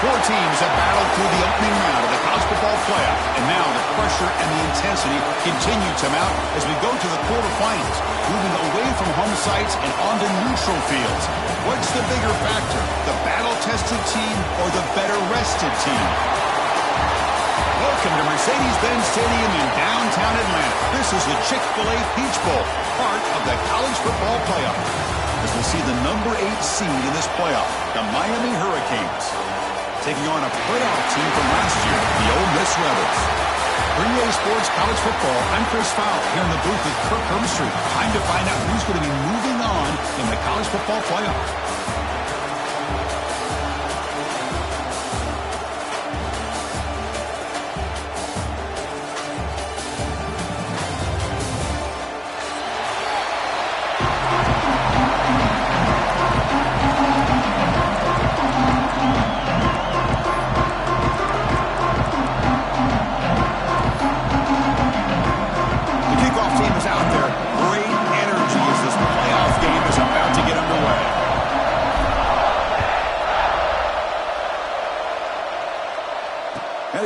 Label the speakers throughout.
Speaker 1: Four teams have battled through the opening round of the college football playoff, and now the pressure and the intensity continue to mount as we go to the quarterfinals, moving away from home sites and onto neutral fields. What's the bigger factor, the battle-tested team or the better-rested team? Welcome to Mercedes-Benz Stadium in downtown Atlanta. This is the Chick-fil-A Peach Bowl, part of the college football playoff. As we'll see the number 8 seed in this playoff, the Miami Hurricanes, taking on a playoff team from last year, the Ole Miss Rebels. For EA Sports College Football, I'm Chris Fowler here in the booth with Kirk Herbstreit. Time to find out who's going to be moving on in the college football playoff.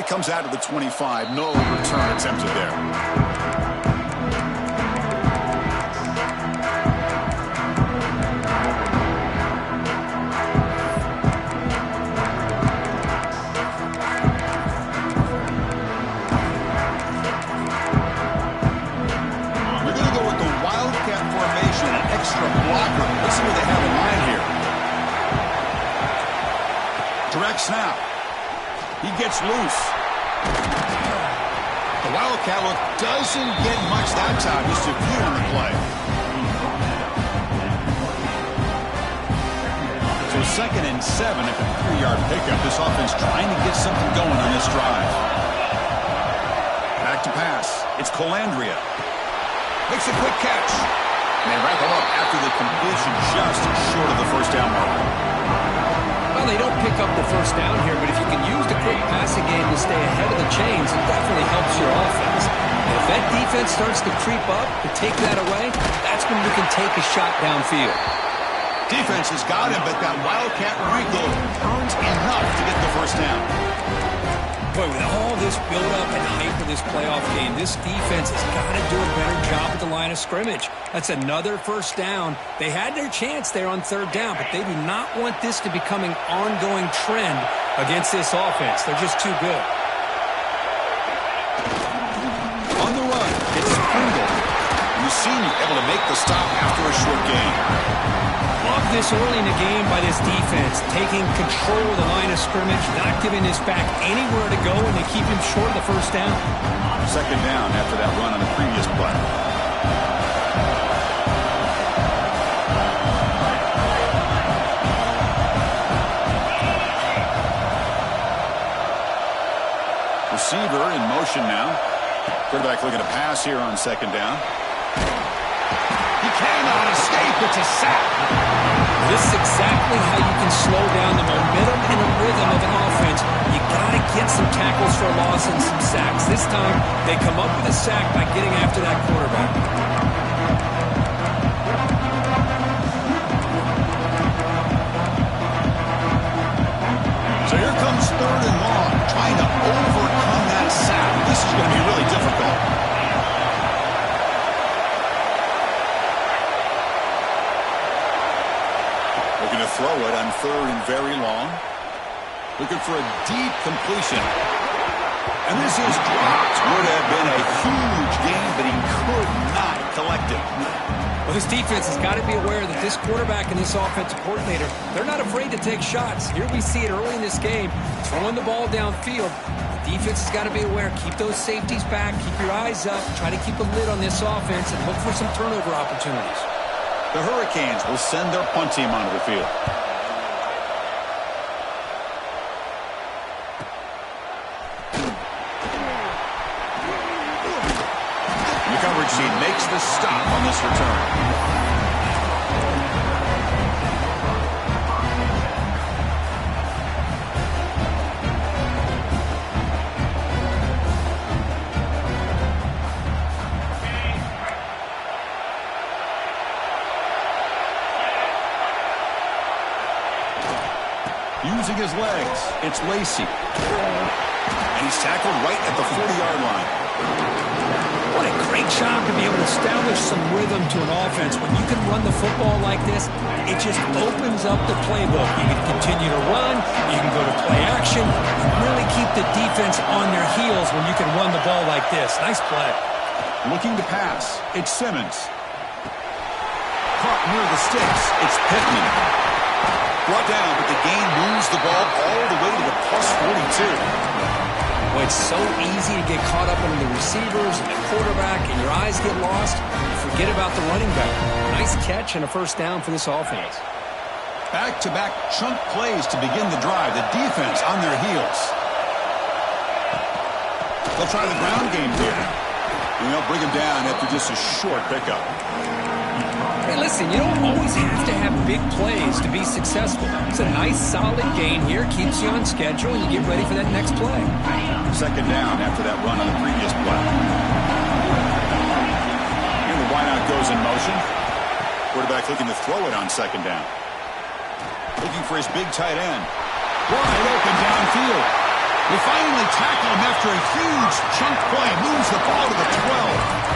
Speaker 1: Comes out of the 25. No return attempted there. We're going to go with the Wildcat formation, an extra blocker. Let's see what they have in mind here. Direct snap. He gets loose. The Wildcat look doesn't get much that time. Just a few on the play. So 2nd and 7 at the 3-yard pickup. This offense trying to get something going on this drive. Back to pass. It's Colandrea. Makes a quick catch. And they wrap him up after the completion just short of the first down marker.
Speaker 2: Well, they don't pick up the first down here, but if you can use the quick passing game to stay ahead of the chains, it definitely helps your offense. And if that defense starts to creep up, to take that away, that's when you can take a shot downfield.
Speaker 1: Defense has got him, but that Wildcat wrinkle earns enough to get the first down.
Speaker 2: Boy, with all this build-up and hype for this playoff game, this defense has got to do a better job at the line of scrimmage. That's another first down. They had their chance there on 3rd down, but they do not want this to become an ongoing trend against this offense. They're just too good.
Speaker 1: On the run, it's Pringle. Rossini able to make the stop after a short gain.
Speaker 2: Love this early in the game by this defense, taking control of the line of scrimmage, not giving this back anywhere to go, and they keep him short of the first down.
Speaker 1: 2nd down after that run on the previous play. Receiver in motion now. Quarterback looking to pass here on 2nd down. He cannot escape. It's a sack.
Speaker 2: This is exactly how you can slow down the momentum and the rhythm of an offense. You got to get some tackles for a loss and some sacks. This time, they come up with a sack by getting after that quarterback.
Speaker 1: So here comes 3rd and long, trying to overcome that sack. This is going to be really difficult. Looking to throw it on 3rd and very long. Looking for a deep completion. And this is dropped. Would have been a huge gain, but he could not collect it.
Speaker 2: Well, this defense has got to be aware that this quarterback and this offensive coordinator, they're not afraid to take shots. Here we see it early in this game, throwing the ball downfield. The defense has got to be aware. Keep those safeties back. Keep your eyes up. Try to keep a lid on this offense and look for some turnover opportunities.
Speaker 1: The Hurricanes will send their punt team onto the field. The coverage team makes the stop on this return. Using using his legs. It's Lacy. And he's tackled right at the 40-yard line.
Speaker 2: What a great job to be able to establish some rhythm to an offense. When you can run the football like this, it just opens up the playbook. You can continue to run. You can go to play action. You really keep the defense on their heels when you can run the ball like this. Nice play.
Speaker 1: Looking to pass. It's Simmons. Caught near the sticks. It's Pittman. Brought down, but the gain moves the ball all the way to the plus 42.
Speaker 2: Well, it's so easy to get caught up in the receivers and the quarterback, and your eyes get lost. Forget about the running back. Nice catch and a first down for this offense.
Speaker 1: Back-to-back chunk plays to begin the drive. The defense on their heels. They'll try the ground game here. And they'll bring him down after just a short pickup.
Speaker 2: Hey, listen, you don't always have to have big plays to be successful. It's a nice, solid gain here. Keeps you on schedule, and you get ready for that next play.
Speaker 1: Second down after that run on the previous play. And the wideout goes in motion. Quarterback looking to throw it on second down. Looking for his big tight end. Wide open downfield. They finally tackle him after a huge chunk play. Moves the ball to the 12.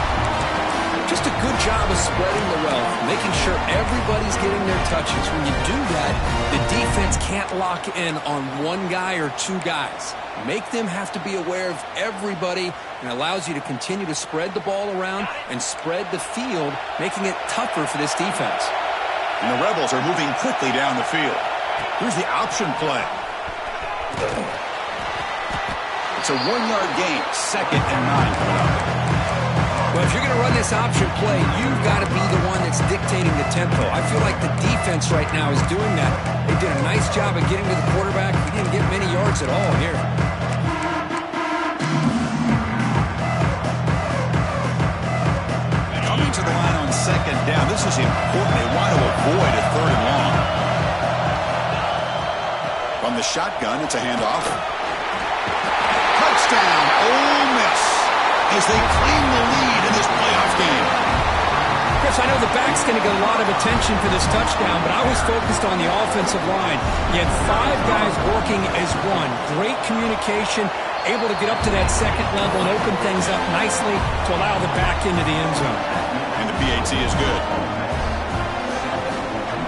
Speaker 2: Just a good job of spreading the wealth, making sure everybody's getting their touches. When you do that, the defense can't lock in on one guy or two guys. Make them have to be aware of everybody, and allows you to continue to spread the ball around and spread the field, making it tougher for this defense.
Speaker 1: And the Rebels are moving quickly down the field. Here's the option play. It's a 1-yard gain, 2nd and 9.
Speaker 2: Well, if you're going to run this option play, you've got to be the one that's dictating the tempo. I feel like the defense right now is doing that. They did a nice job of getting to the quarterback. He didn't get many yards at all here.
Speaker 1: Coming to the line on second down. This is important. They want to avoid a 3rd and long. From the shotgun, it's a handoff. Touchdown, Ole Miss, as they claim the lead in this playoff game.
Speaker 2: Chris, I know the back's going to get a lot of attention for this touchdown, but I was focused on the offensive line. You had 5 guys working as one. Great communication, able to get up to that second level and open things up nicely to allow the back into the end zone.
Speaker 1: And the PAT is good.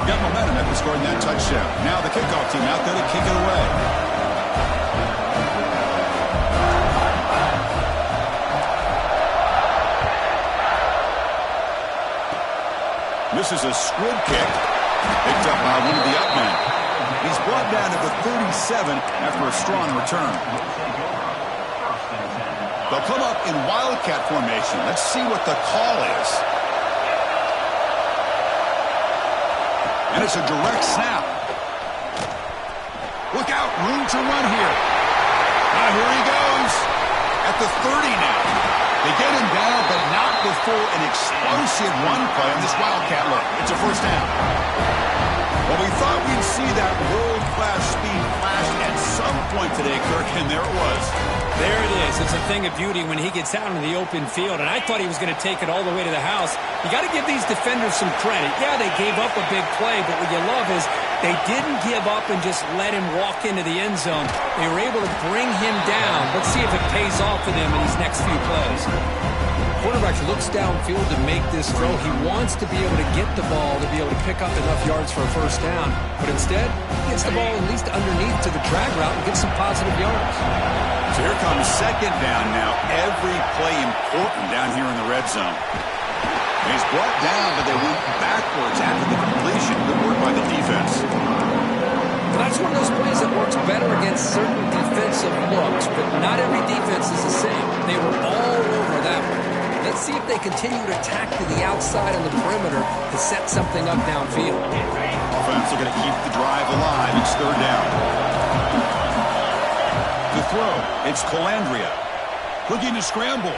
Speaker 1: Got momentum after scoring that touchdown. Now the kickoff team out there to kick it away. This is a squib kick. Picked up by one of the up men. He's brought down to the 37 after a strong return. They'll come up in Wildcat formation. Let's see what the call is. And it's a direct snap. Look out, room to run here. Now here he goes. At the 30 now. They get him down, but not before an explosive run play on this Wildcat look. It's a first down. Well, we thought we'd see that world-class speed flash at some point today, Kirk, and there it was.
Speaker 2: There it is. It's a thing of beauty when he gets out in the open field, and I thought he was going to take it all the way to the house. You got to give these defenders some credit. Yeah, they gave up a big play, but what you love is they didn't give up and just let him walk into the end zone. They were able to bring him down. Let's see if it pays off for them in these next few plays. Quarterback looks downfield to make this throw. He wants to be able to get the ball to be able to pick up enough yards for a first down. But instead, he gets the ball at least underneath to the drag route and gets some positive yards.
Speaker 1: So here comes second down now. Every play important down here in the red zone. And he's brought down, but they went backwards after the completion. Good work by the defense.
Speaker 2: That's one of those plays that works better against certain defensive looks, but not every defense is the same. They were all over that one. Let's see if they continue to attack to the outside on the perimeter to set something up downfield.
Speaker 1: Offense are going to keep the drive alive. It's third down. The throw, it's Colandrea. Looking to scramble.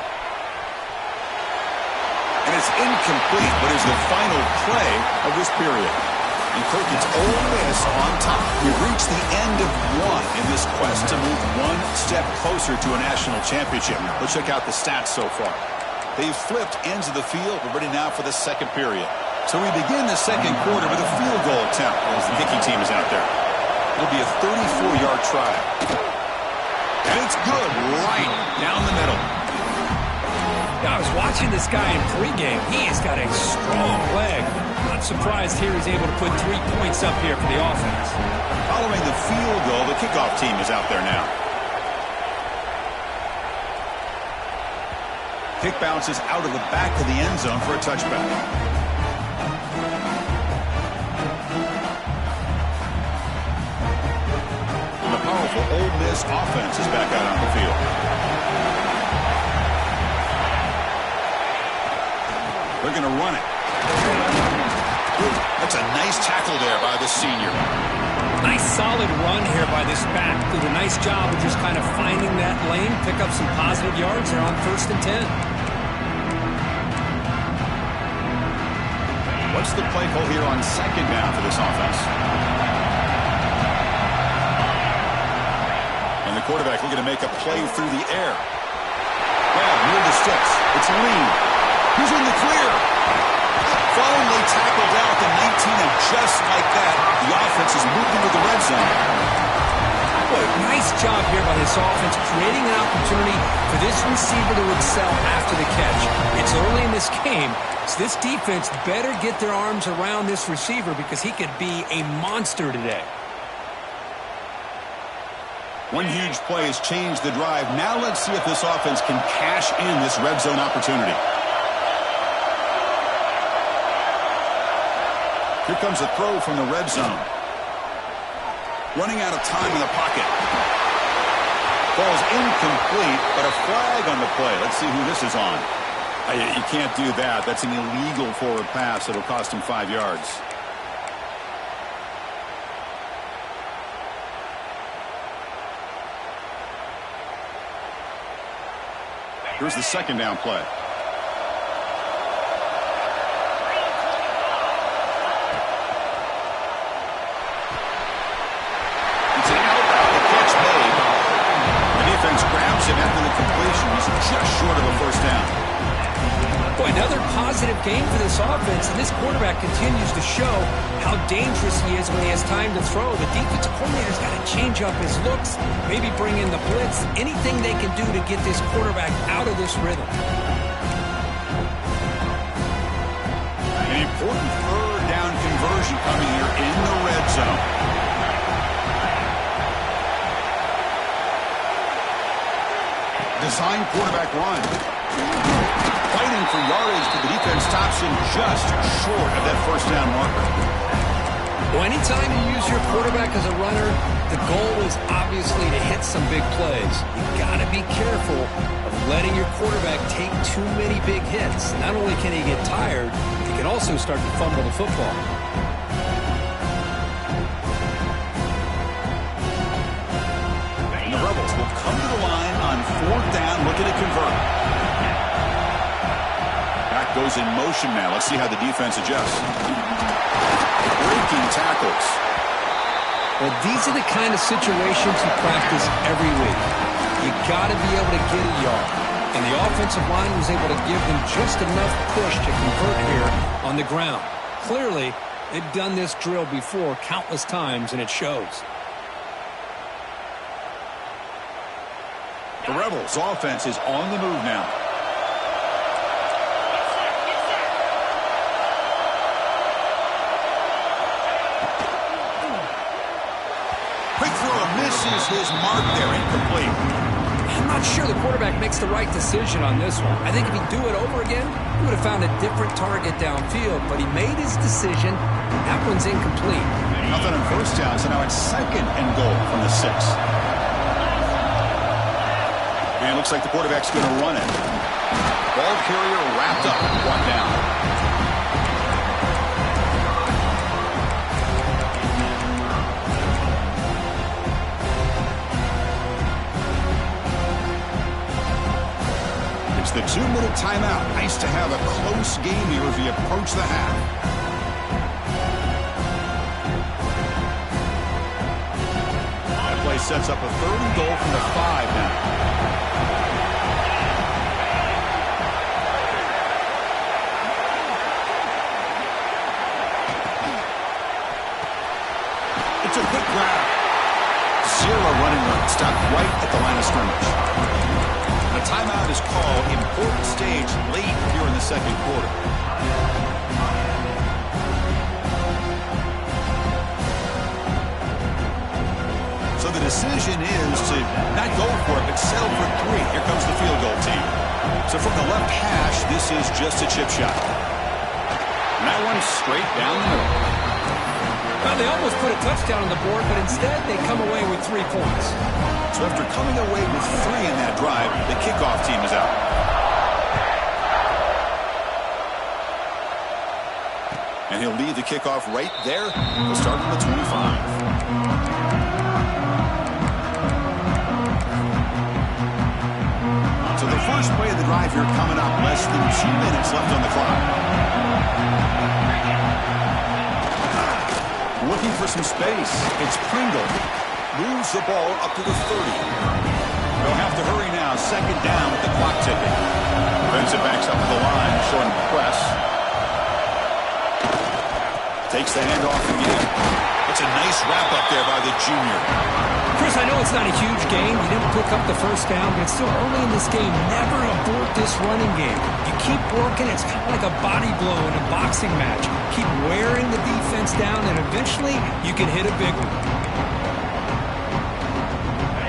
Speaker 1: And it's incomplete, but is the final play of this period. And Kirk, it's Ole Miss on top. We've reached the end of one in this quest to move one step closer to a national championship. Let's check out the stats so far. They've flipped ends of the field. We're ready now for the second period. So we begin the second quarter with a field goal attempt as the kicking team is out there. It'll be a 34-yard try. And it's good right down the middle.
Speaker 2: I was watching this guy in pregame. He has got a strong leg. Not surprised here he's able to put 3 points up here for the offense.
Speaker 1: Following the field goal, the kickoff team is out there now. Kick bounces out of the back of the end zone for a touchback. And the powerful Ole Miss offense is back out on the field. They're going to run it. That's a nice tackle there by the senior.
Speaker 2: Nice solid run here by this back. Did a nice job of just kind of finding that lane, pick up some positive yards there on 1st and 10.
Speaker 1: What's the play call here on 2nd down for this offense? And the quarterback looking to make a play through the air. Well, near the sticks. It's Lee. Who's in the clear? Finally tackled down at the 19, and just like that, the offense is moved into the red zone.
Speaker 2: Boy, nice job here by this offense, creating an opportunity for this receiver to excel after the catch. It's early in this game, so this defense better get their arms around this receiver because he could be a monster today.
Speaker 1: One huge play has changed the drive. Now let's see if this offense can cash in this red zone opportunity. Here comes a throw from the red zone. Running out of time in the pocket. Ball's incomplete, but a flag on the play. Let's see who this is on. You can't do that. That's an illegal forward pass. It'll cost him 5 yards. Here's the 2nd down play. Grabs him after the completion. He's just short of a 1st down.
Speaker 2: Boy, another positive game for this offense, and this quarterback continues to show how dangerous he is when he has time to throw. The defensive coordinator's got to change up his looks, maybe bring in the blitz, anything they can do to get this quarterback out of this rhythm.
Speaker 1: An important 3rd down conversion coming here in the red zone. Design quarterback run. Fighting for yardage, but the defense stops him just short of that 1st down marker.
Speaker 2: Well, anytime you use your quarterback as a runner, the goal is obviously to hit some big plays. You got to be careful of letting your quarterback take too many big hits. Not only can he get tired, he can also start to fumble the football.
Speaker 1: The Rebels will come to the line on 4th down, looking to convert. Back goes in motion now. Let's see how the defense adjusts. Breaking tackles.
Speaker 2: Well, these are the kind of situations you practice every week. You got to be able to get a yard. And the offensive line was able to give them just enough push to convert here on the ground. Clearly, they've done this drill before countless times, and it shows.
Speaker 1: The Rebels' offense is on the move now. Quick throw misses his mark there, incomplete.
Speaker 2: I'm not sure the quarterback makes the right decision on this one. I think if he'd do it over again, he would have found a different target downfield, but he made his decision. That one's incomplete.
Speaker 1: Nothing on 1st down, so now it's 2nd and goal from the 6. And it looks like the quarterback's going to run it. Ball carrier wrapped up, brought down. It's the 2-minute timeout. Nice to have a close game here as we approach the half. That play sets up a 3rd and goal from the 5 now. It's a quick grab. Zero running room. Stopped right at the line of scrimmage. A timeout is called. Important stage late here in the second quarter. So the decision is to not go for it, but settle for 3. Here comes the field goal team. So from the left hash, this is just a chip shot. And that one's straight down the middle.
Speaker 2: Well, they almost put a touchdown on the board, but instead they come away with 3 points.
Speaker 1: So after coming away with 3 in that drive, the kickoff team is out. And he'll lead the kickoff right there. He'll start on the 25. So the first play of the drive here coming up. Less than 2 minutes left on the clock. Looking for some space. It's Pringle. Moves the ball up to the 30. They'll have to hurry now. Second down with the clock ticking. Defensive backs up to the line, showing press. Takes the handoff again. It's a nice wrap up there by the junior.
Speaker 2: Chris, I know it's not a huge game. You didn't pick up the first down, but it's still early in this game. Never abort this running game. You keep working. It's kind of like a body blow in a boxing match. Keep wearing the defense down, and eventually you can hit a big one.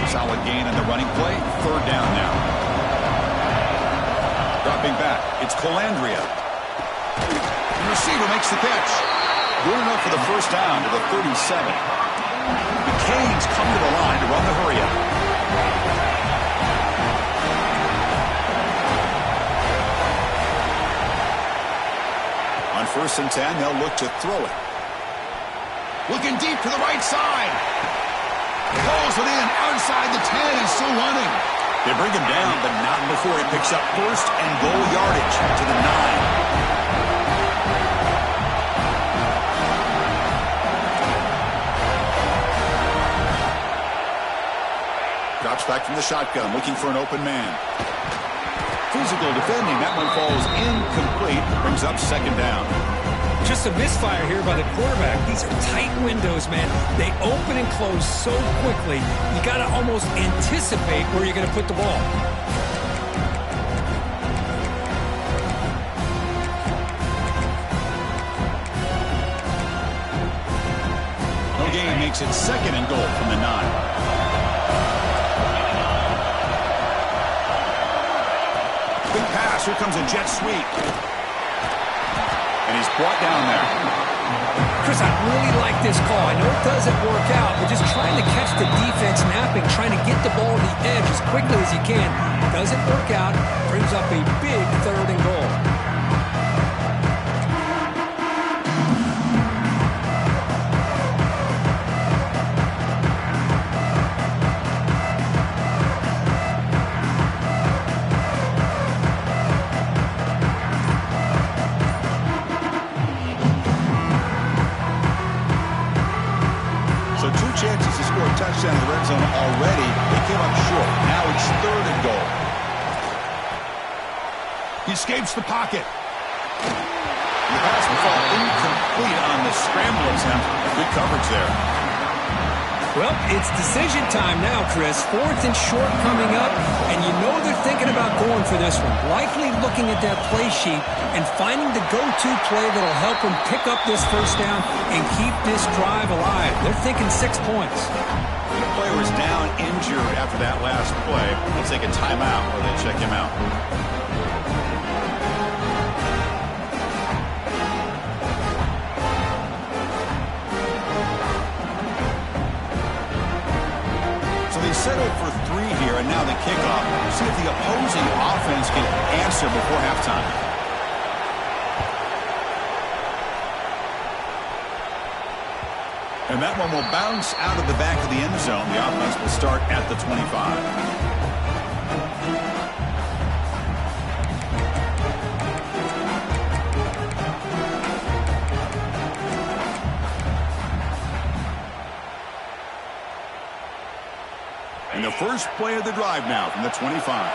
Speaker 1: Solid gain on the running play. Third down now. Dropping back. It's Colandrea. The receiver makes the catch. Good enough for the first down to the 37. The Canes come to the line to run the hurry-up. On 1st and 10, they'll look to throw it. Looking deep to the right side. Pulls it in outside the 10 and still running. They bring him down, but not before he picks up first and goal yardage to the 9. Drops back from the shotgun, looking for an open man. Physical defending. That one falls incomplete. Brings up second down.
Speaker 2: Just a misfire here by the quarterback. These are tight windows, man. They open and close so quickly. You got to almost anticipate where you're going to put the ball.
Speaker 1: No gain makes it second and goal from the 9. Big pass. Here comes a jet sweep. And he's brought down there.
Speaker 2: Chris, I really like this call. I know it doesn't work out, but just trying to catch the defense napping, trying to get the ball to the edge as quickly as you can. Doesn't work out. Brings up a big third and goal.
Speaker 1: Touchdown in the red zone already. They came up short. Now it's third and goal. He escapes the pocket. The pass will fall incomplete on the scramble attempt. Good coverage there.
Speaker 2: Well, it's decision time now, Chris. 4th and short coming up, and you know they're thinking about going for this one. Likely looking at that play sheet and finding the go-to play that'll help them pick up this first down and keep this drive alive. They're thinking 6 points.
Speaker 1: The player was down injured after that last play. They'll take a timeout while they check him out. So they settled for 3 here, and now the kickoff. See if the opposing offense can answer before halftime. And that one will bounce out of the back of the end zone. The offense will start at the 25. And the first play of the drive now from the 25.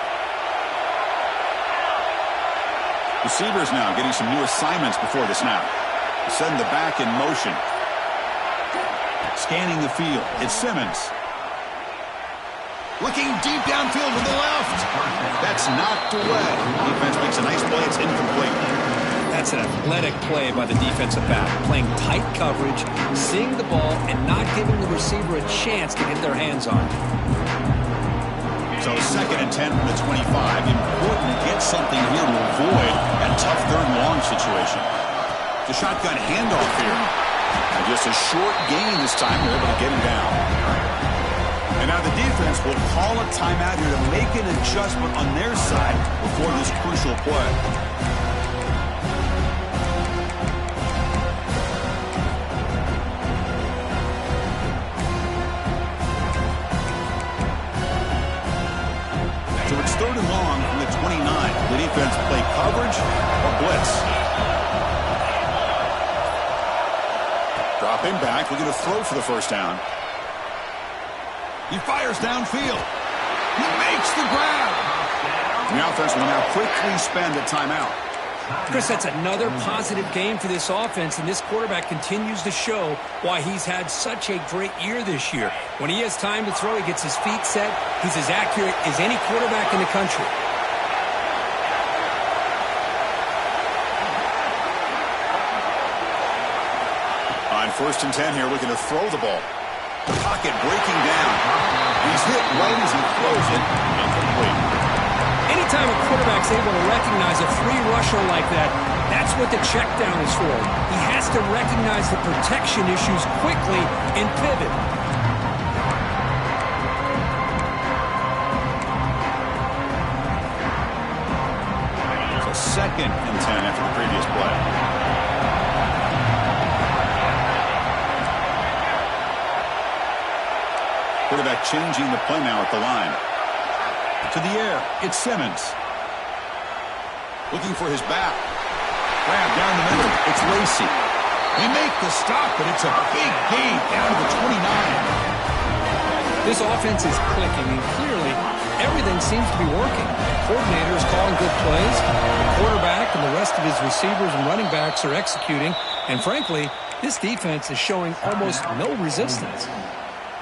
Speaker 1: Receivers now getting some new assignments before the snap. Send the back in motion. Scanning the field. It's Simmons. Looking deep downfield to the left. That's knocked away. Defense makes a nice play. It's incomplete.
Speaker 2: That's an athletic play by the defensive back. Playing tight coverage, seeing the ball, and not giving the receiver a chance to get their hands on it.
Speaker 1: So 2nd and 10 from the 25. Important to get something here to avoid that tough 3rd and long situation. The shotgun handoff here. And just a short gain this time. They're able to get him down. And now the defense will call a timeout here to make an adjustment on their side before this crucial play. So it's 3rd and long from the 29. The defense play coverage or blitz. Drop him back. We're going to throw for the 1st down. He fires downfield. He makes the grab. And the offense will now quickly spend a timeout.
Speaker 2: Chris, that's another positive game for this offense, and this quarterback continues to show why he's had such a great year this year. When he has time to throw, he gets his feet set. He's as accurate as any quarterback in the country.
Speaker 1: On 1st and 10 here, looking to throw the ball. The pocket breaking down. He's hit right as he throws it. Incomplete.
Speaker 2: Anytime a quarterback's able to recognize a free rusher like that, that's what the check down is for. He has to recognize the protection issues quickly and pivot.
Speaker 1: So 2nd and 10 after the previous play. Quarterback changing the play now at the line. To the air, it's Simmons. Looking for his back. Grab down the middle, it's Lacy. They make the stop, but it's a big gain down to the 29.
Speaker 2: This offense is clicking, and clearly everything seems to be working. The coordinator is calling good plays. The quarterback and the rest of his receivers and running backs are executing. And frankly, this defense is showing almost no resistance.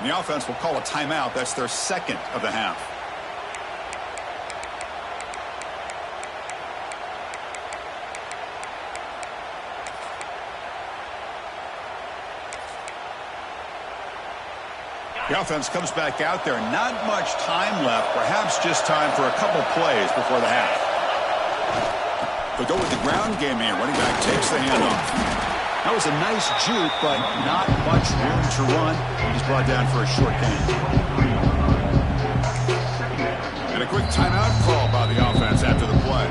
Speaker 1: The offense will call a timeout. That's their 2nd of the half. The offense comes back out there. Not much time left. Perhaps just time for a couple plays before the half. They'll go with the ground game here. Running back takes the handoff. That was a nice juke, but not much room to run. He's brought down for a short gain. And a quick timeout call by the offense after the play.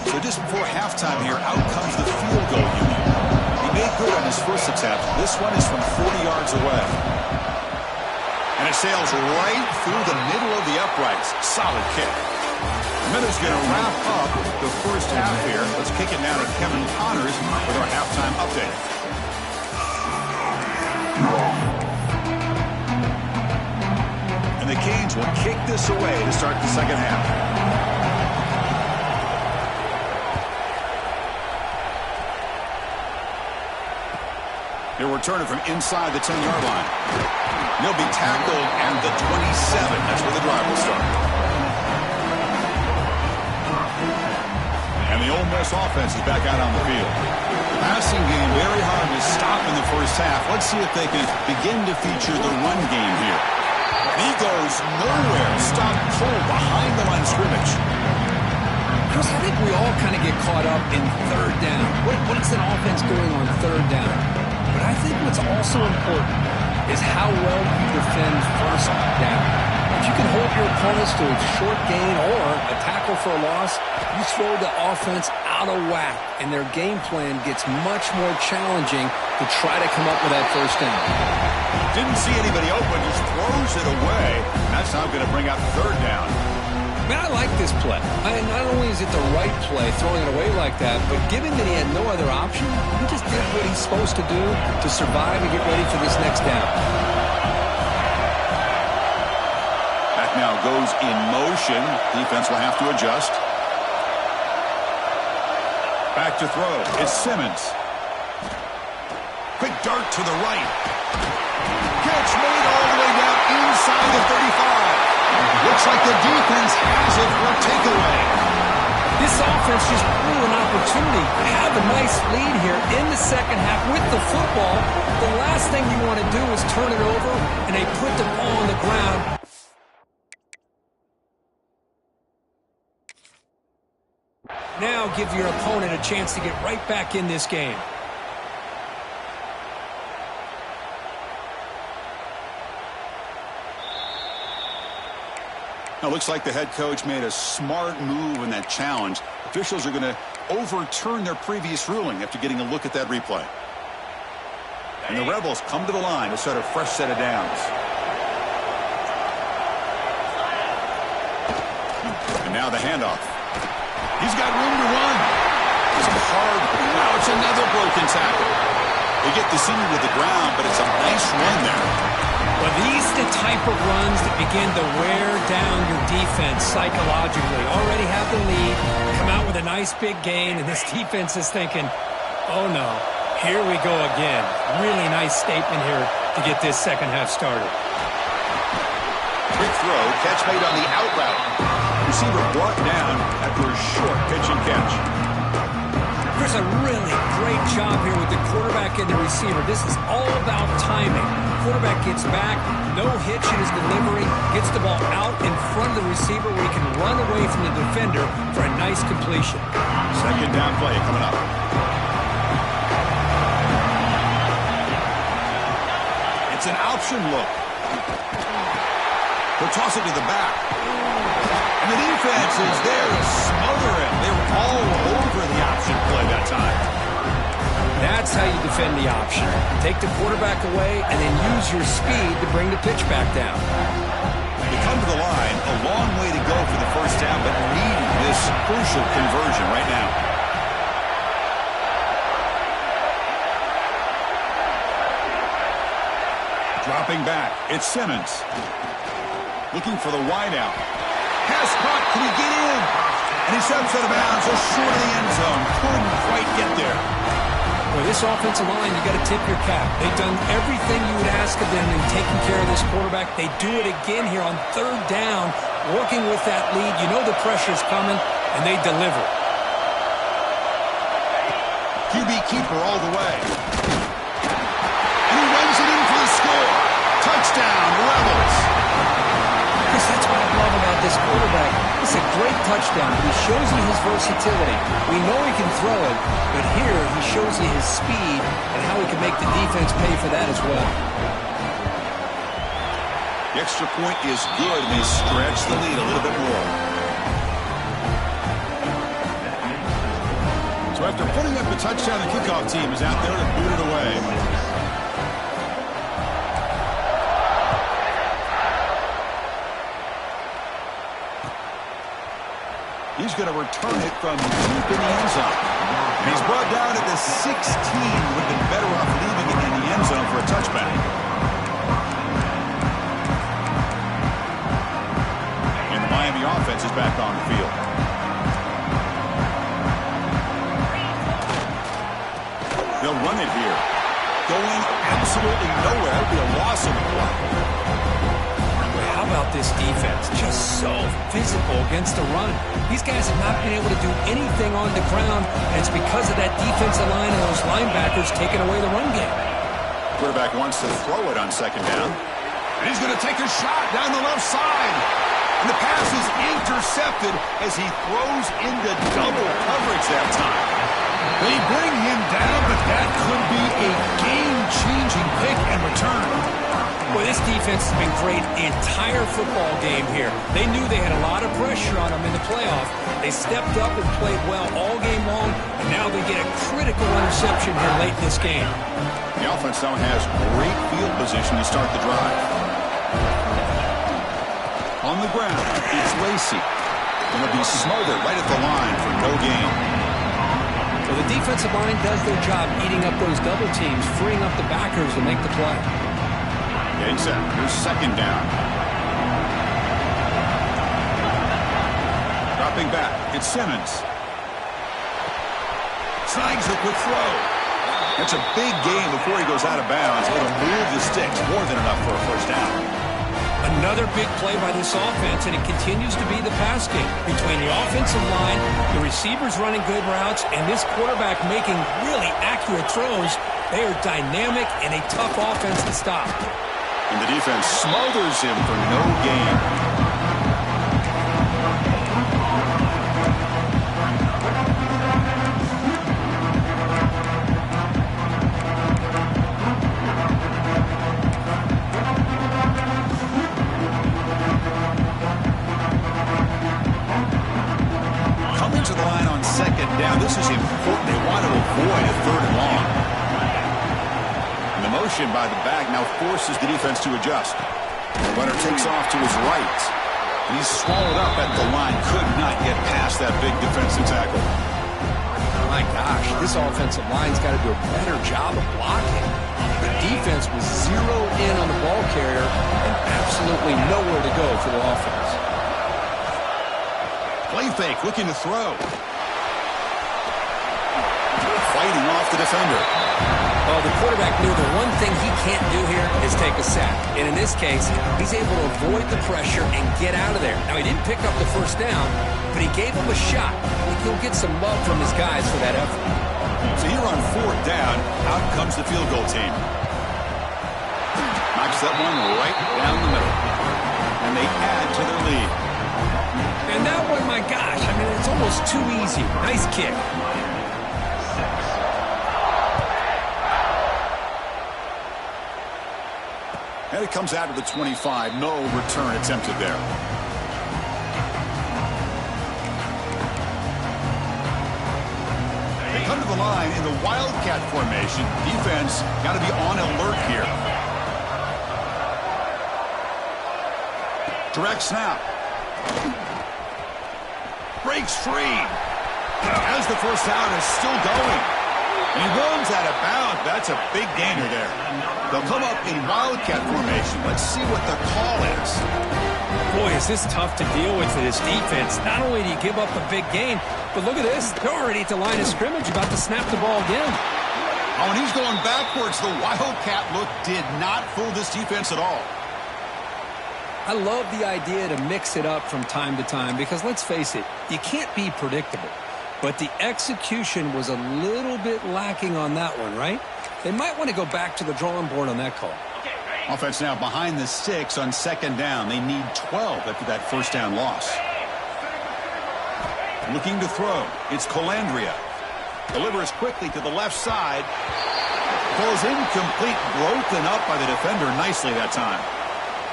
Speaker 1: So just before halftime here, out comes the field goal unit. He made good on his first attempt. This one is from 40 yards away. And it sails right through the middle of the uprights. Solid kick. Miller's going to wrap up the first half here. Let's kick it now to Kevin Connors with our halftime update. And the Canes will kick this away to start the second half. He'll return it from inside the 10-yard line. He'll be tackled at the 27. That's where the drive will start. And the Ole Miss offense is back out on the field. The passing game very hard to stop in the first half. Let's see if they can begin to feature the run game here. He goes nowhere. Stop cold behind the line of scrimmage.
Speaker 2: Chris, I think we all kind of get caught up in 3rd down. What's an offense doing on 3rd down? But I think what's also important is how well you defend 1st down. If you can hold your opponents to a short gain or a tackle for a loss, you throw the offense out of whack, and their game plan gets much more challenging to try to come up with that 1st down.
Speaker 1: Didn't see anybody open, just throws it away. That's now going to bring out 3rd down.
Speaker 2: Man, I like this play. Not only is it the right play, throwing it away like that, but given that he had no other option, he just did what he's supposed to do to survive and get ready for this next down.
Speaker 1: That now goes in motion. Defense will have to adjust. Back to throw. It's Simmons. Quick dart to the right. Catch made all the way down inside the 35. Looks like the defense has it for a takeaway.
Speaker 2: This offense just blew an opportunity to have a nice lead here in the second half with the football. The last thing you want to do is turn it over, and they put the ball on the ground. Now give your opponent a chance to get right back in this game.
Speaker 1: Now, looks like the head coach made a smart move in that challenge. Officials are going to overturn their previous ruling after getting a look at that replay. And the Rebels come to the line to start a fresh set of downs. And now the handoff. He's got room to run. It's a hard. Now it's another broken tackle. They get the senior to the ground, but it's a nice run there.
Speaker 2: Well, these are the type of runs that begin to wear down your defense psychologically. Already have the lead, come out with a nice big gain, and this defense is thinking, oh no, here we go again. Really nice statement here to get this second half started.
Speaker 1: Quick throw, catch made on the out route. Receiver brought down after a short pitch and catch.
Speaker 2: There's a really great job here with the quarterback and the receiver. This is all about timing. Quarterback gets back, no hitch in his delivery, gets the ball out in front of the receiver where he can run away from the defender for a nice completion.
Speaker 1: Second down play coming up. It's an option look. They'll toss it to the back. And the defense is there to smother him. They were all over the option play that time.
Speaker 2: That's how you defend the option. Take the quarterback away and then use your speed to bring the pitch back down.
Speaker 1: They come to the line, a long way to go for the first down, but needing this crucial conversion right now. Dropping back, it's Simmons. Looking for the wideout. Pass caught, can he get in? And he steps out of bounds, so short of the end zone. Couldn't quite get there.
Speaker 2: Well, this offensive line, you got to tip your cap. They've done everything you would ask of them in taking care of this quarterback. They do it again here on third down, working with that lead. You know the pressure's coming, and they deliver.
Speaker 1: QB keeper all the way. And he runs it in for the score. Touchdown, Rebels.
Speaker 2: That's what I love about this quarterback. It's a great touchdown, but he shows you his versatility. We know he can throw it, but here he shows you his speed and how he can make the defense pay for that as well.
Speaker 1: The extra point is good, and they stretch the lead a little bit more. So after putting up a touchdown, the kickoff team is out there to boot it away. He's going to return it from deep in the end zone. And he's brought down at the 16. Would have been better off leaving it in the end zone for a touchback. And the Miami offense is back on the field. They'll run it here. Going absolutely nowhere. That'll be a loss in the play.
Speaker 2: How about this defense? Just so physical against the run. These guys have not been able to do anything on the ground, and it's because of that defensive line and those linebackers taking away the run game.
Speaker 1: Quarterback wants to throw it on second down. And he's going to take a shot down the left side. And the pass is intercepted as he throws into double coverage that time. They bring him down, but that could be a game-changing pick and return.
Speaker 2: Boy, this defense has been great the entire football game here. They knew they had a lot of pressure on them in the playoff. They stepped up and played well all game long, and now they get a critical interception here late in this game.
Speaker 1: The offense now has great field position to start the drive. On the ground, it's Lacy. Going to be smothered right at the line for no gain.
Speaker 2: Well, the defensive line does their job eating up those double teams, freeing up the backers to make the play.
Speaker 1: Getting set. Here's second down. Dropping back. It's Simmons. Snags it with throw. It's a big game before he goes out of bounds. It'll move the sticks more than enough for a first down.
Speaker 2: Another big play by this offense, and it continues to be the pass game. Between the offensive line, the receivers running good routes, and this quarterback making really accurate throws, they are dynamic and a tough offense to stop.
Speaker 1: And the defense smothers him for no gain. This is important. They want to avoid a third and long. And the motion by the back now forces the defense to adjust. The runner takes off to his right. And he's swallowed up at the line. Could not get past that big defensive tackle.
Speaker 2: My gosh, this offensive line's got to do a better job of blocking. The defense was zeroed in on the ball carrier and absolutely nowhere to go for the offense.
Speaker 1: Play fake, looking to throw. Fighting off the defender.
Speaker 2: Well, the quarterback knew the one thing he can't do here is take a sack. And in this case, he's able to avoid the pressure and get out of there. Now, he didn't pick up the first down, but he gave him a shot. I think he'll get some love from his guys for that effort.
Speaker 1: So here on fourth down, out comes the field goal team. Knocks that one right down the middle. And they add to their lead.
Speaker 2: And that one, my gosh, I mean, it's almost too easy. Nice kick.
Speaker 1: And it comes out of the 25. No return attempted there. They come to the line in the Wildcat formation. Defense got to be on alert here. Direct snap. Breaks free. As the first down is still going. And he runs out of bounds. That's a big gainer there. They'll come up in Wildcat formation. Let's see what the call is.
Speaker 2: Boy, is this tough to deal with for this defense. Not only do you give up a big gain, but look at this. They're already at the line of scrimmage about to snap the ball again.
Speaker 1: Oh, and he's going backwards. The Wildcat look did not fool this defense at all.
Speaker 2: I love the idea to mix it up from time to time because, let's face it, you can't be predictable. But the execution was a little bit lacking on that one, right? They might want to go back to the drawing board on that call.
Speaker 1: Offense now behind the 6 on second down. They need 12 after that first down loss. Looking to throw. It's Colandrea. Delivers quickly to the left side. Falls incomplete. Broken up by the defender nicely that time.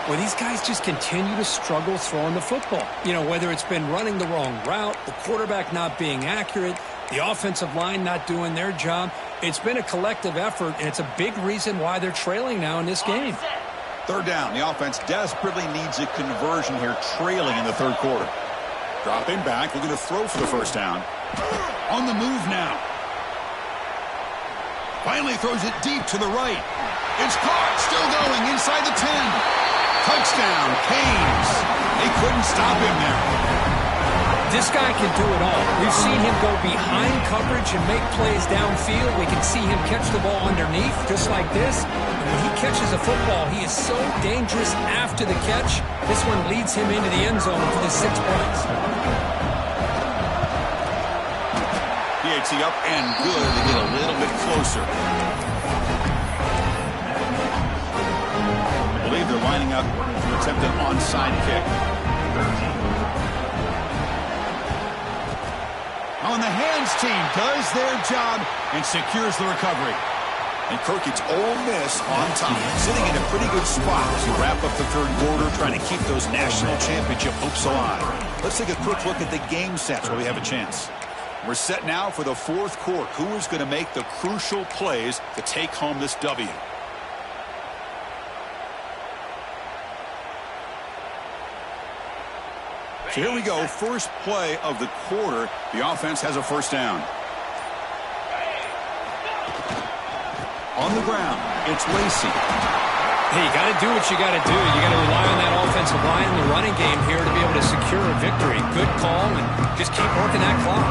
Speaker 2: Well, these guys just continue to struggle throwing the football. You know, whether it's been running the wrong route, the quarterback not being accurate, the offensive line not doing their job. It's been a collective effort, and it's a big reason why they're trailing now in this game.
Speaker 1: Third down. The offense desperately needs a conversion here, trailing in the third quarter. Dropping back, looking to throw for the first down. On the move now. Finally throws it deep to the right. It's caught, still going inside the 10. Touchdown, Canes. They couldn't stop him there.
Speaker 2: This guy can do it all. We've seen him go behind coverage and make plays downfield. We can see him catch the ball underneath, just like this. And when he catches a football, he is so dangerous after the catch. This one leads him into the end zone for the 6 points.
Speaker 1: PAT up and good. They get a little bit closer. I believe they're lining up to attempt an onside kick. On the hands team does their job and secures the recovery. And Kirk, it's Ole Miss on top, sitting in a pretty good spot as you wrap up the third quarter, trying to keep those national championship hopes alive. Let's take a quick look at the game sets where we have a chance. We're set now for the fourth quarter. Who is going to make the crucial plays to take home this W? So here we go, first play of the quarter. The offense has a first down. On the ground, it's Lacy.
Speaker 2: Hey, you got to do what you got to do. You got to rely on that offensive line in the running game here to be able to secure a victory. Good call, and just keep working that clock.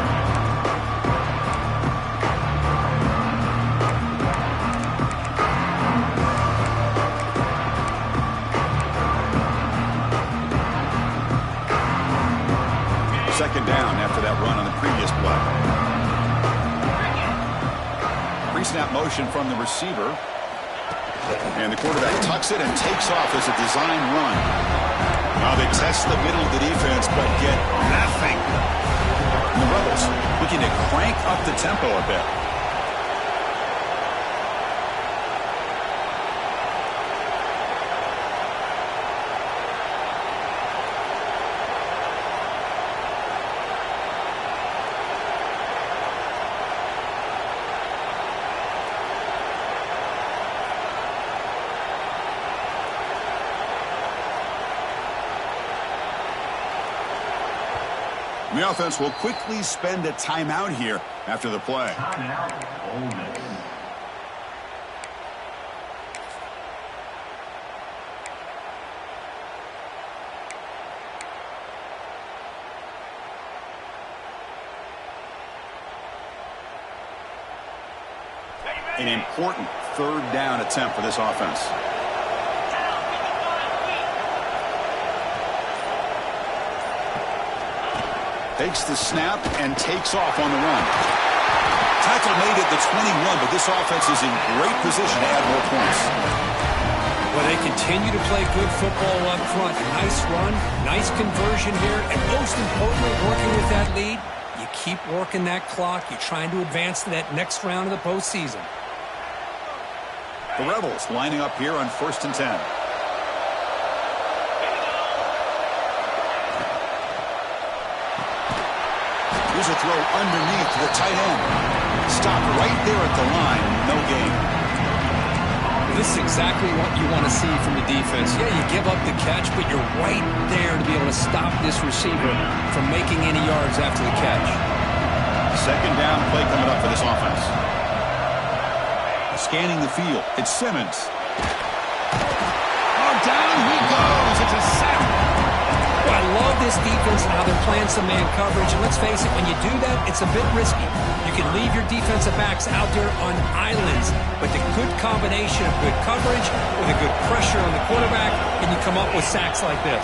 Speaker 1: snap motion from the receiver. And the quarterback tucks it and takes off as a design run. Now they test the middle of the defense, but get nothing. And the Rebels looking to crank up the tempo a bit. The offense will quickly spend a timeout here after the play. An important third down attempt for this offense. Takes the snap and takes off on the run. Tackle made at the 21, but this offense is in great position to add more points.
Speaker 2: Well, they continue to play good football up front. Nice run, nice conversion here, and most importantly, working with that lead, you keep working that clock. You're trying to advance to that next round of the postseason.
Speaker 1: The Rebels lining up here on 1st and 10. Here's a throw underneath to the tight end. Stopped right there at the line. No gain.
Speaker 2: This is exactly what you want to see from the defense. Yeah, you give up the catch, but you're right there to be able to stop this receiver from making any yards after the catch.
Speaker 1: Second down play coming up for this offense. Scanning the field. It's Simmons. Oh, down he goes. It's a sack.
Speaker 2: Well, I love this defense and how they're playing some man coverage. And let's face it, when you do that, it's a bit risky. You can leave your defensive backs out there on islands, but the good combination of good coverage with a good pressure on the quarterback, and you come up with sacks like this.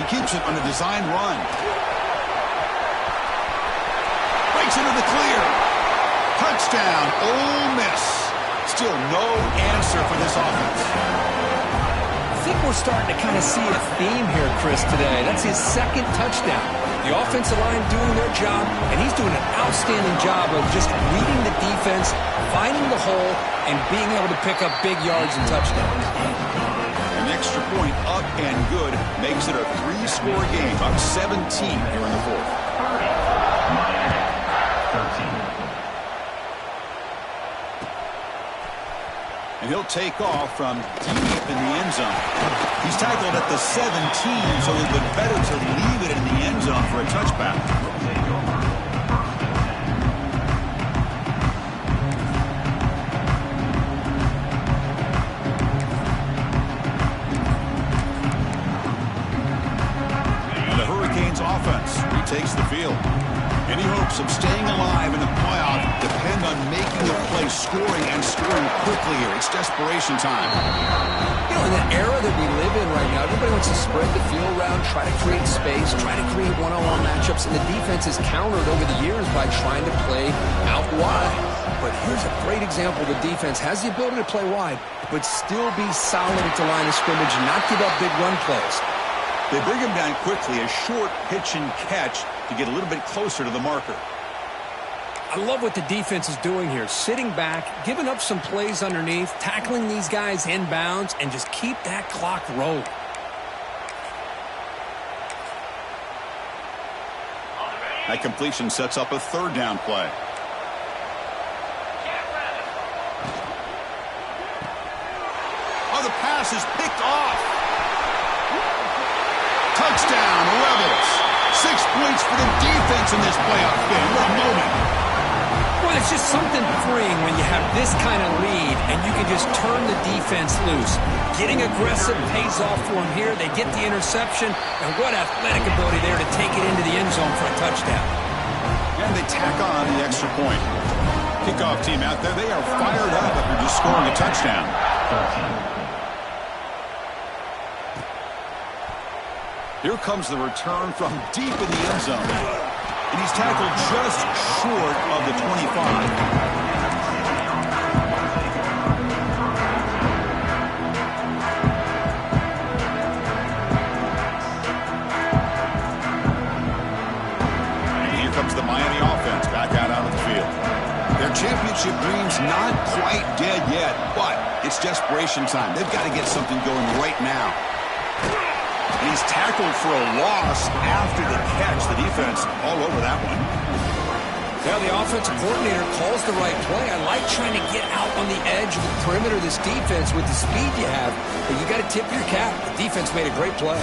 Speaker 1: He keeps it on a design run. Breaks into the clear. Touchdown, Ole Miss. Still no answer for this offense.
Speaker 2: I think we're starting to kind of see a theme here, Chris, today. That's his second touchdown. The offensive line doing their job, and he's doing an outstanding job of just reading the defense, finding the hole, and being able to pick up big yards and touchdowns.
Speaker 1: An extra point up and good makes it a 3-score game, up 17 here in the fourth. And he'll take off from deep in the end zone. He's tackled at the 17, so it would be better to leave it in the end zone for a touchback. And the Hurricanes offense retakes the field. Any hopes of staying alive in the playoff depend on making the play, scoring, and scoring quickly here. It's desperation time.
Speaker 2: You know, in the era that we live in right now, everybody wants to spread the field around, try to create space, try to create one-on-one matchups, and the defense is countered over the years by trying to play out wide. But here's a great example. The defense has the ability to play wide, but still be solid at the line of scrimmage and not give up big run plays.
Speaker 1: They bring him down quickly, a short pitch and catch to get a little bit closer to the marker.
Speaker 2: I love what the defense is doing here. Sitting back, giving up some plays underneath, tackling these guys inbounds, and just keep that clock rolling.
Speaker 1: That completion sets up a third down play. Oh, the pass is picked off. Touchdown, Rebels. 6 points for the defense in this playoff game. What a moment.
Speaker 2: Well, it's just something freeing when you have this kind of lead and you can just turn the defense loose. Getting aggressive pays off for them here. They get the interception, and what athletic ability there to take it into the end zone for a touchdown.
Speaker 1: And they tack on the extra point. Kickoff team out there, they are fired up after just scoring a touchdown. Here comes the return from deep in the end zone. And he's tackled just short of the 25. The Miami offense back out onto the field. Their championship dream's not quite dead yet, but it's desperation time. They've got to get something going right now. He's tackled for a loss after the catch. The defense all over that one.
Speaker 2: Well, the offensive coordinator calls the right play. I like trying to get out on the edge of the perimeter of this defense with the speed you have, but you got to tip your cap. The defense made a great play.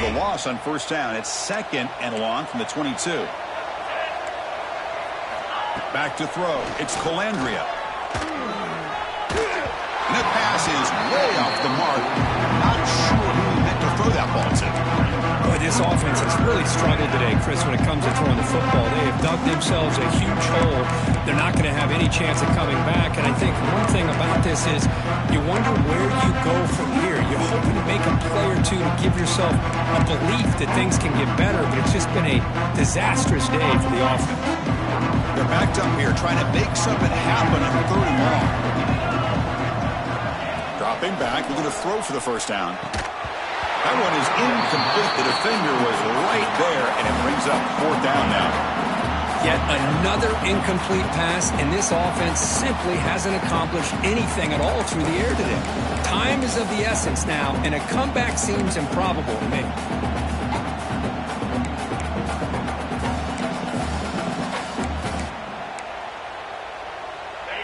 Speaker 1: Loss on first down. It's 2nd and long from the 22. Back to throw. It's Colandrea. And the pass is way off the mark. Not sure who he meant to throw that ball to.
Speaker 2: Boy, this offense has really struggled today, Chris, when it comes to throwing the football. They have dug themselves a huge hole. They're not going to have any chance of coming back. And I think one thing about this is you wonder where you go from here. You're hoping to make a play or two to give yourself a belief that things can get better, but it's just been a disastrous day for the offense.
Speaker 1: They're backed up here trying to make something happen on 3rd and long. Dropping back, we're going to throw for the first down. That one is incomplete. The defender was right there, and it brings up 4th down now.
Speaker 2: Yet another incomplete pass, and this offense simply hasn't accomplished anything at all through the air today. Time is of the essence now, and a comeback seems improbable to me.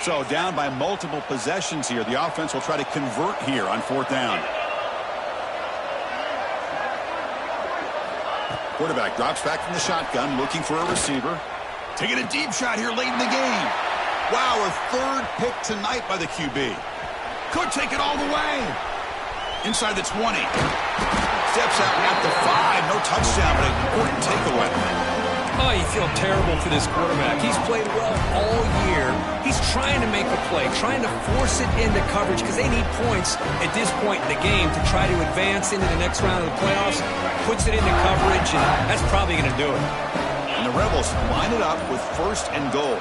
Speaker 1: So down by multiple possessions here. The offense will try to convert here on 4th down. Quarterback drops back from the shotgun, looking for a receiver. Taking a deep shot here late in the game. Wow, a 3rd pick tonight by the QB. Could take it all the way. Inside the 20. Steps out at the 5. No touchdown, but an important takeaway.
Speaker 2: Oh, you feel terrible for this quarterback. He's played well all year. He's trying to make a play, trying to force it into coverage because they need points at this point in the game to try to advance into the next round of the playoffs. Puts it into coverage, and that's probably going to do it.
Speaker 1: And the Rebels line it up with 1st and goal.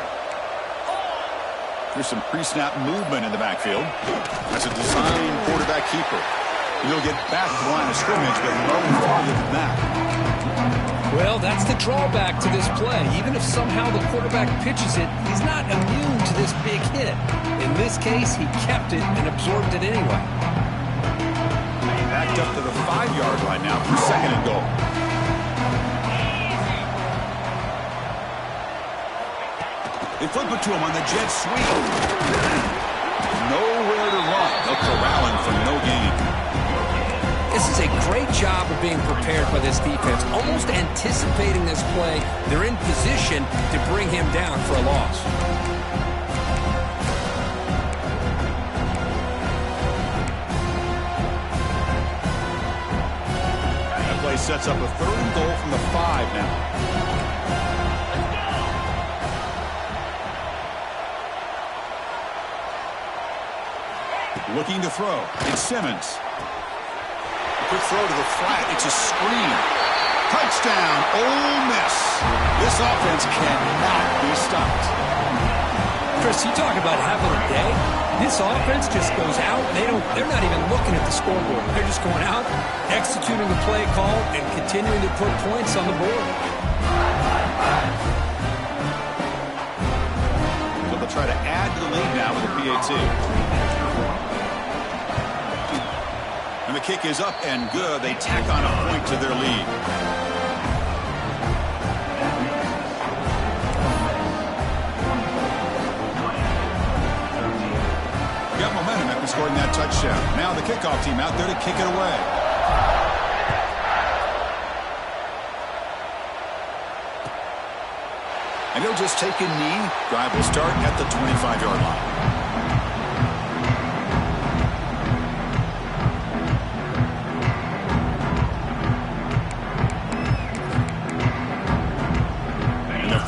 Speaker 1: There's some pre-snap movement in the backfield. That's a design quarterback keeper. He'll get back to the line of scrimmage, but no farther than that.
Speaker 2: Well, that's the drawback to this play. Even if somehow the quarterback pitches it, he's not immune to this big hit. In this case, he kept it and absorbed it anyway.
Speaker 1: Backed up to the 5-yard line now for 2nd and goal. They flip it to him on the jet sweep. Nowhere to run. They'll corral him for no gain.
Speaker 2: This is a great job of being prepared by this defense, almost anticipating this play. They're in position to bring him down for a loss.
Speaker 1: That play sets up a 3rd and goal from the 5 now. Looking to throw. It's Simmons. Quick throw to the flat. It's a screen. Touchdown, Ole Miss. This offense cannot be stopped.
Speaker 2: Chris, you talk about having a day. This offense just goes out. They're not even looking at the scoreboard. They're just going out, executing the play call, and continuing to put points on the board.
Speaker 1: So they'll try to add to the lead now with a PAT. And the kick is up and good. They tack on a point to their lead. Got momentum after scoring that touchdown. Now the kickoff team out there to kick it away. And he'll just take a knee. Drive will start at the 25-yard line.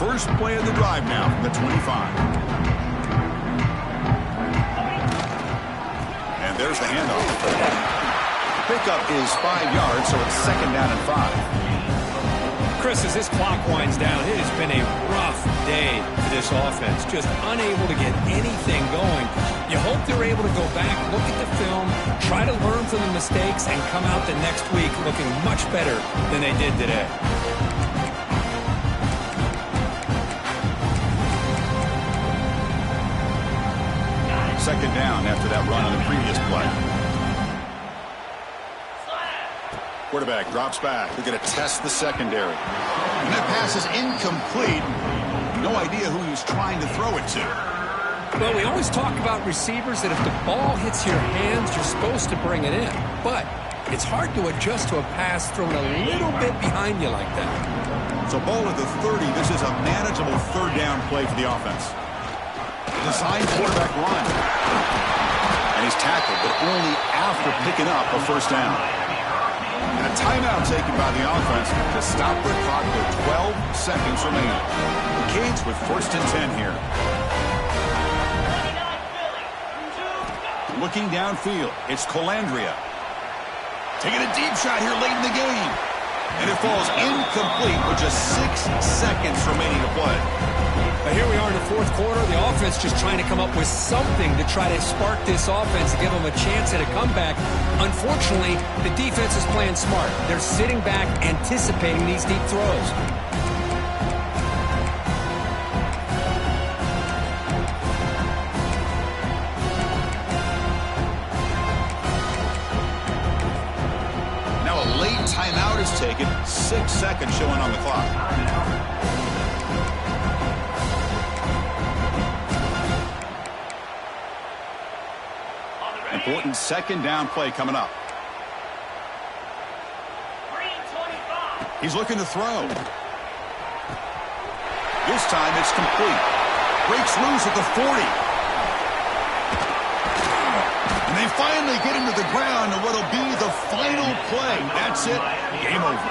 Speaker 1: first play of the drive now from the 25. And there's the handoff. Pickup is 5 yards, so it's 2nd down and 5.
Speaker 2: Chris, as this clock winds down, it has been a rough day for this offense. Just unable to get anything going. You hope they're able to go back, look at the film, try to learn from the mistakes, and come out the next week looking much better than they did today.
Speaker 1: Second down after that run on the previous play. Quarterback drops back. They're going to test the secondary. And that pass is incomplete. No idea who he was trying to throw it to.
Speaker 2: Well, we always talk about receivers that if the ball hits your hands, you're supposed to bring it in. But it's hard to adjust to a pass thrown a little bit behind you like that.
Speaker 1: So ball at the 30. This is a manageable third down play for the offense. Designed quarterback run. And he's tackled, but only after picking up a first down. And a timeout taken by the offense to stop the clock with 12 seconds remaining. The Canes with 1st and 10 here. Looking downfield, it's Colandrea. Taking a deep shot here late in the game. And it falls incomplete with just 6 seconds remaining to play.
Speaker 2: But here we are in the 4th quarter. The offense just trying to come up with something to try to spark this offense to give them a chance at a comeback. Unfortunately, the defense is playing smart. They're sitting back, anticipating these deep throws.
Speaker 1: Now a late timeout is taken. 6 seconds showing on the clock. Important 2nd down play coming up. He's looking to throw. This time it's complete. Breaks loose at the 40. And they finally get him to the ground in what'll be the final play. That's it. Game over.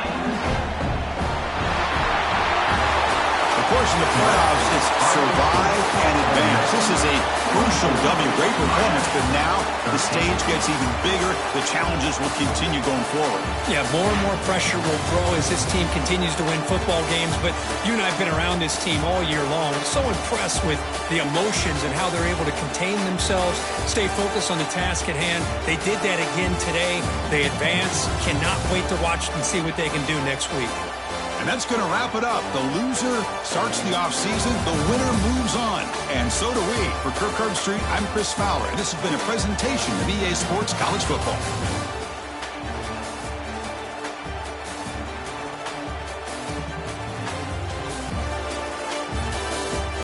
Speaker 1: Of course, in the playoffs, it's survive and advance. This is a crucial W. Great performance, but now the stage gets even bigger. The challenges will continue going forward.
Speaker 2: Yeah, more and more pressure will grow as this team continues to win football games. But you and I have been around this team all year long. I'm so impressed with the emotions and how they're able to contain themselves, stay focused on the task at hand. They did that again today. They advance. Cannot wait to watch and see what they can do next week.
Speaker 1: And that's going to wrap it up. The loser starts the offseason. The winner moves on. And so do we. For Kirk Herbstreit, I'm Chris Fowler. And this has been a presentation of EA Sports College Football.